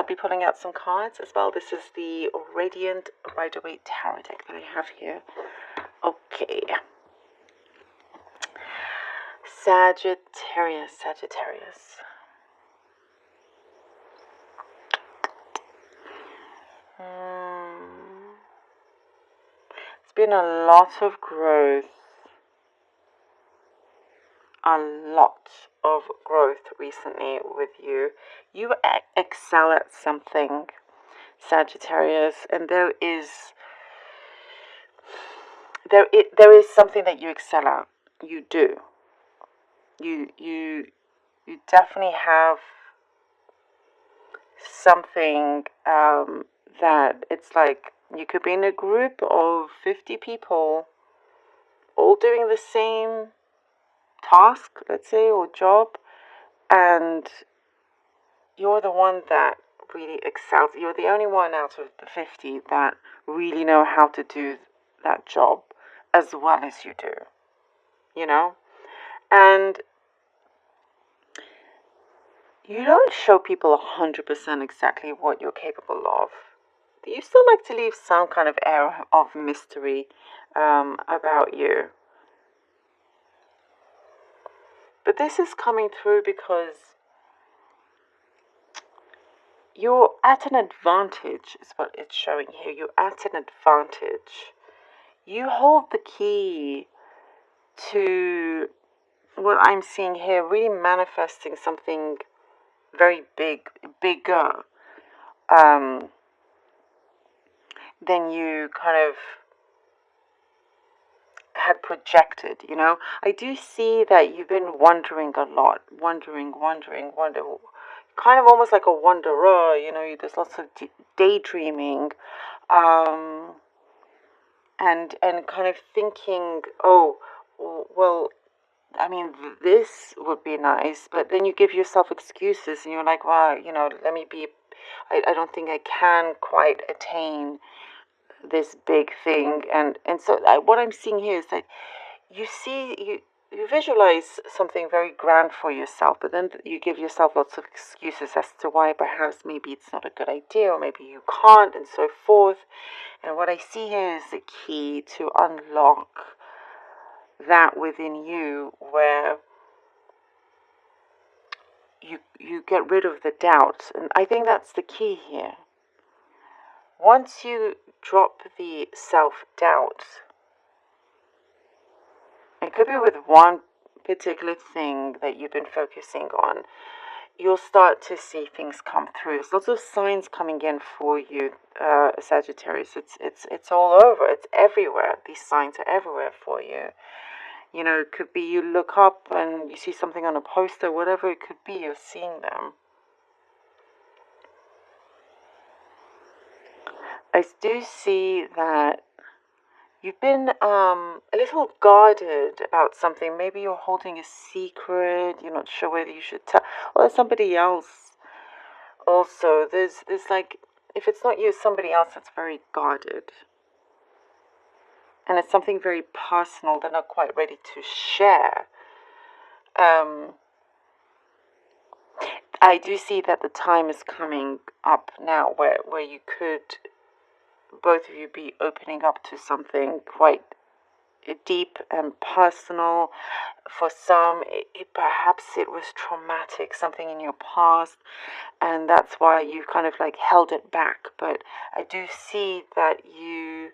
I'll be pulling out some cards as well. This is the Radiant Rider-Waite Tarot deck that I have here. Okay. Sagittarius. It's been a lot of growth. A lot of growth recently with you. You excel at something, Sagittarius, and there is something that you excel at. You do. You definitely have something that it's like you could be in a group of 50 people all doing the same task, let's say, or job, and you're the one that really excels. You're the only one out of the 50 that really know how to do that job as well as you do, you know? And you don't show people 100% exactly what you're capable of. You still like to leave some kind of air of mystery about you. But this is coming through because you're at an advantage, is what it's showing here. You're at an advantage. You hold the key to what I'm seeing here, really manifesting something very bigger than you kind of had projected, you know. I do see that you've been wondering a lot, wondering, kind of almost like a wanderer, you know. There's lots of daydreaming, and kind of thinking, oh, well, I mean, this would be nice, but then you give yourself excuses, and you're like, well, you know, let me be. I don't think I can quite attain this big thing, and so what I'm seeing here is that you visualize something very grand for yourself, but then you give yourself lots of excuses as to why perhaps maybe it's not a good idea, or maybe you can't, and so forth. And what I see here is the key to unlock that within you, where you get rid of the doubt. And I think that's the key here. Once you drop the self-doubt, it could be with one particular thing that you've been focusing on, you'll start to see things come through. There's lots of signs coming in for you, Sagittarius. It's all over. It's everywhere. These signs are everywhere for you. You know, it could be you look up and you see something on a poster, whatever it could be, you're seeing them. I do see that you've been a little guarded about something. Maybe you're holding a secret. You're not sure whether you should tell. Or somebody else also. There's like, if it's not you, it's somebody else that's very guarded. And it's something very personal. They're not quite ready to share. I do see that the time is coming up now where you could, both of you, be opening up to something quite deep and personal. For some, perhaps it was traumatic, something in your past, and that's why you kind of like held it back. But I do see that you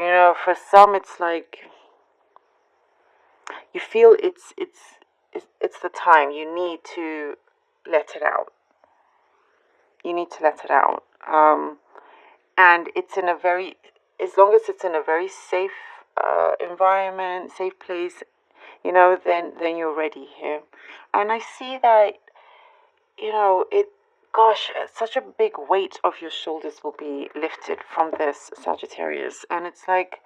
know, for some it's like you feel it's the time. You need to let it out. You need to let it out. And it's in a very, as long as it's in a very safe environment, safe place, you know, then you're ready here. And I see that, you know, gosh, such a big weight off your shoulders will be lifted from this, Sagittarius. And it's like,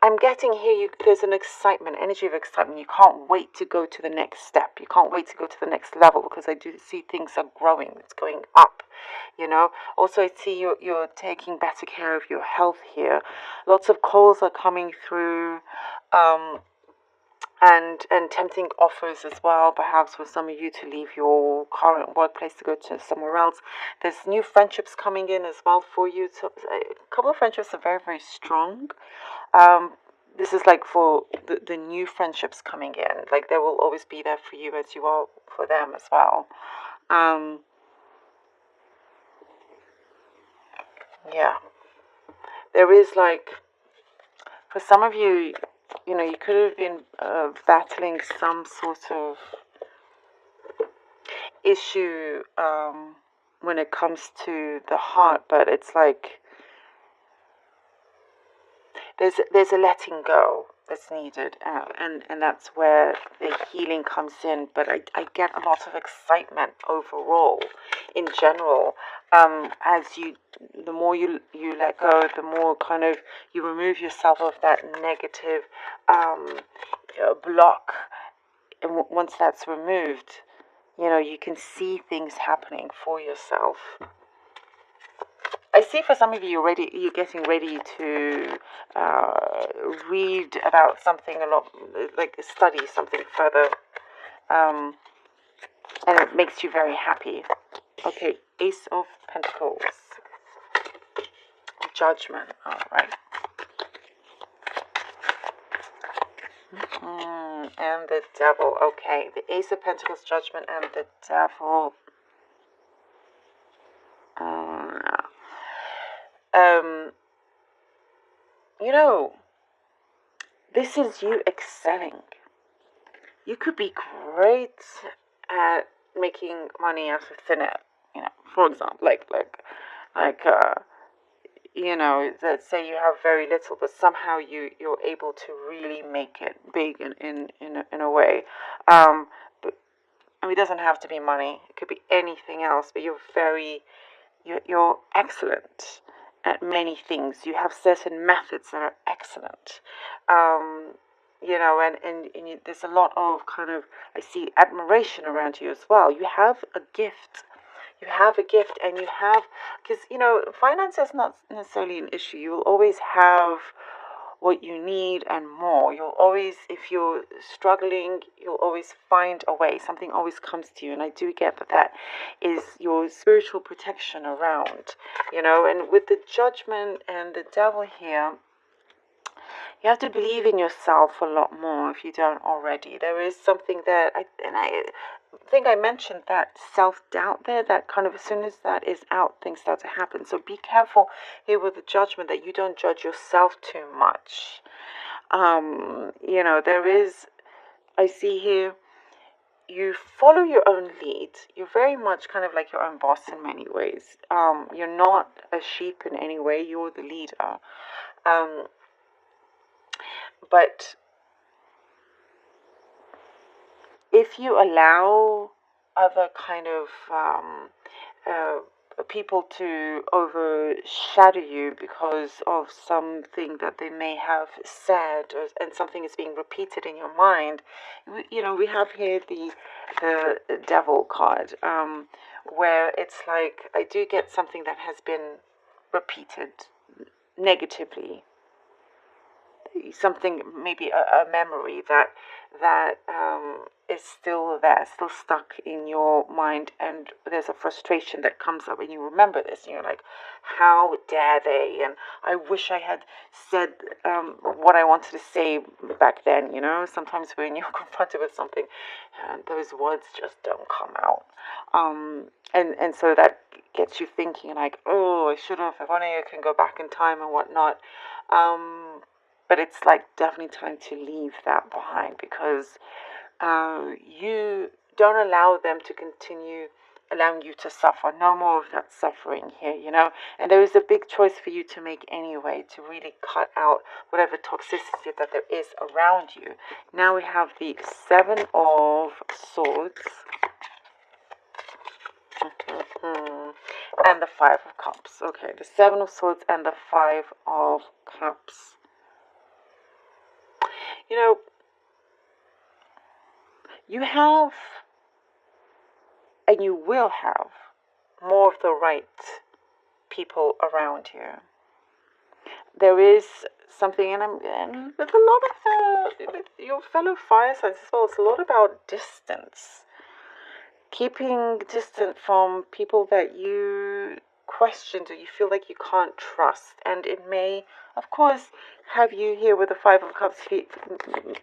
I'm getting here, there's an excitement, energy of excitement. You can't wait to go to the next step. You can't wait to go to the next level, because I do see things are growing. It's going up, you know. Also, I see you're taking better care of your health here. Lots of calls are coming through. and tempting offers as well, perhaps for some of you to leave your current workplace to go to somewhere else. There's new friendships coming in as well for you. So a couple of friendships are very, very strong. This is like for the new friendships coming in. Like they will always be there for you as you are for them as well. Yeah. There is like, for some of you, you could have been battling some sort of issue when it comes to the heart, but it's like there's a letting go that's needed, and that's where the healing comes in. But I get a lot of excitement overall, in general, as the more you let go, the more kind of you remove yourself of that negative block, and once that's removed, you can see things happening for yourself. I see for some of you you're getting ready to read about something a lot, like study something further, and it makes you very happy. Okay, Ace of Pentacles, Judgment. All right. And the Devil. Okay, the Ace of Pentacles, Judgment, and the Devil. This is you excelling. You could be great at making money out of thin air. For example, let's say you have very little, but somehow you're able to really make it big in a way. But it doesn't have to be money. It could be anything else. But you're excellent at many things. You have certain methods that are excellent. There's a lot of kind of, I see admiration around you as well. You have a gift. You have a gift, and you have, because, finance is not necessarily an issue. You will always have what you need and more. You'll always, if you're struggling, you'll always find a way. Something always comes to you, and I do get that is your spiritual protection around, and with the Judgment and the Devil here, you have to believe in yourself a lot more if you don't already. There is something that I think I mentioned, that self-doubt there, that kind of as soon as that is out, things start to happen. So be careful here with the Judgment that you don't judge yourself too much. There is, I see here, you follow your own lead. You're very much kind of like your own boss in many ways. You're not a sheep in any way. You're the leader. But if you allow other kind of people to overshadow you because of something that they may have said, and something is being repeated in your mind, we have here the Devil card, where it's like, I do get something that has been repeated negatively, something, maybe a memory that is still there, still stuck in your mind, and there's a frustration that comes up, and you remember this, and you're like, how dare they, and I wish I had said what I wanted to say back then. Sometimes when you're confronted with something, those words just don't come out, and so that gets you thinking, like, oh, I should have, if only I can go back in time and whatnot. But it's like definitely time to leave that behind, because you don't allow them to continue allowing you to suffer. No more of that suffering here, And there is a big choice for you to make anyway, to really cut out whatever toxicity that there is around you. Now we have the Seven of Swords. And the Five of Cups. Okay, the Seven of Swords and the Five of Cups. You have, and you will have, more of the right people around you. There is something, and with a lot of with your fellow fire signs as well, it's a lot about distance. Keeping distant from people that you question or you feel like you can't trust. And it may, of course, have you here with the Five of Cups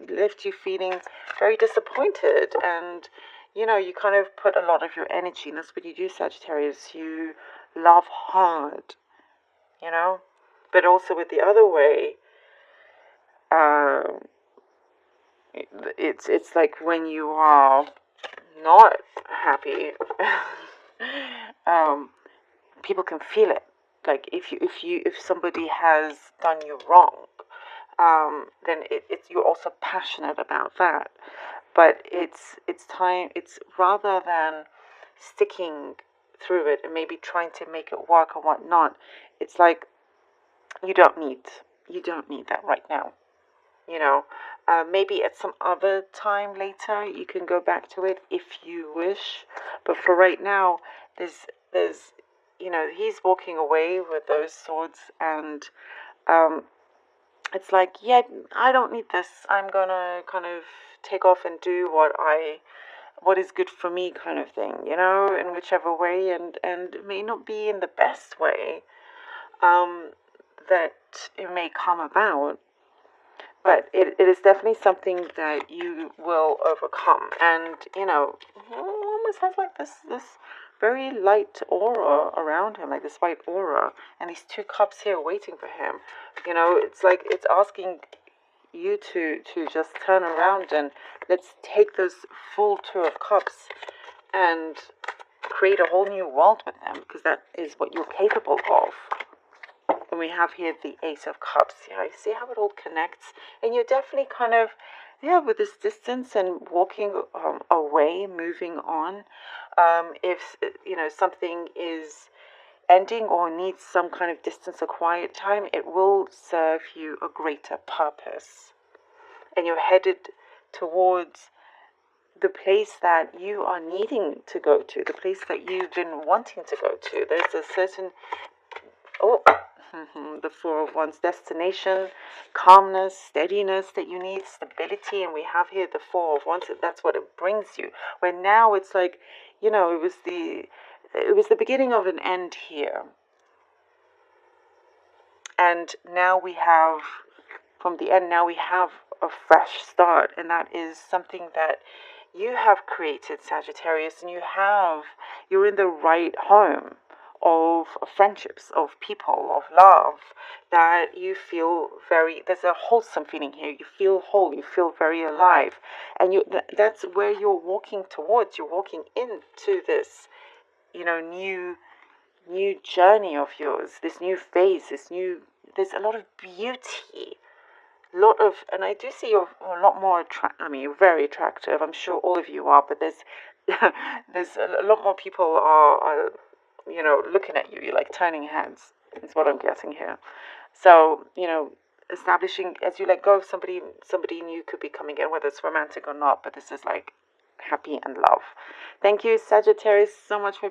left you feeling very disappointed. And, you kind of put a lot of your energy, and that's what you do, Sagittarius. You love hard, But also with the other way, it's like when you are not happy, people can feel it. Like if somebody has done you wrong, then it's you're also passionate about that. But it's time. It's rather than sticking through it and maybe trying to make it work or whatnot. It's like you don't need that right now. Maybe at some other time later you can go back to it if you wish, but for right now, there's he's walking away with those swords, and it's like, yeah, I don't need this. I'm gonna kind of take off and do what is good for me, kind of thing, in whichever way, and it may not be in the best way that it may come about. But it is definitely something that you will overcome. And, almost has like this very light aura around him, like this white aura. And these two cups here waiting for him. It's like it's asking you to just turn around and let's take those full Two of Cups and create a whole new world with them. Because that is what you're capable of. And we have here the Ace of Cups. You see how it all connects? And you're definitely kind of, with this distance and walking away, moving on. If, something is ending or needs some kind of distance or quiet time, it will serve you a greater purpose. And you're headed towards the place that you are needing to go to, the place that you've been wanting to go to. There's a certain... the Four of Wands, destination, calmness, steadiness that you need, stability, and we have here the Four of Wands. That's what it brings you. Where now it's like, it was the beginning of an end here, and now we have from the end. Now we have a fresh start, and that is something that you have created, Sagittarius, and you're in the right home of friendships, of people, of love, that you feel there's a wholesome feeling here. You feel whole, you feel very alive, and that's where you're walking towards. You're walking into this, new journey of yours, this new phase, there's a lot of beauty, and I do see you're a lot more you're very attractive. I'm sure all of you are, but there's a lot more people are looking at you. You're like turning heads. That's what I'm getting here. So, establishing, as you let go of somebody new could be coming in, whether it's romantic or not, but this is like happy and love. Thank you, Sagittarius, so much for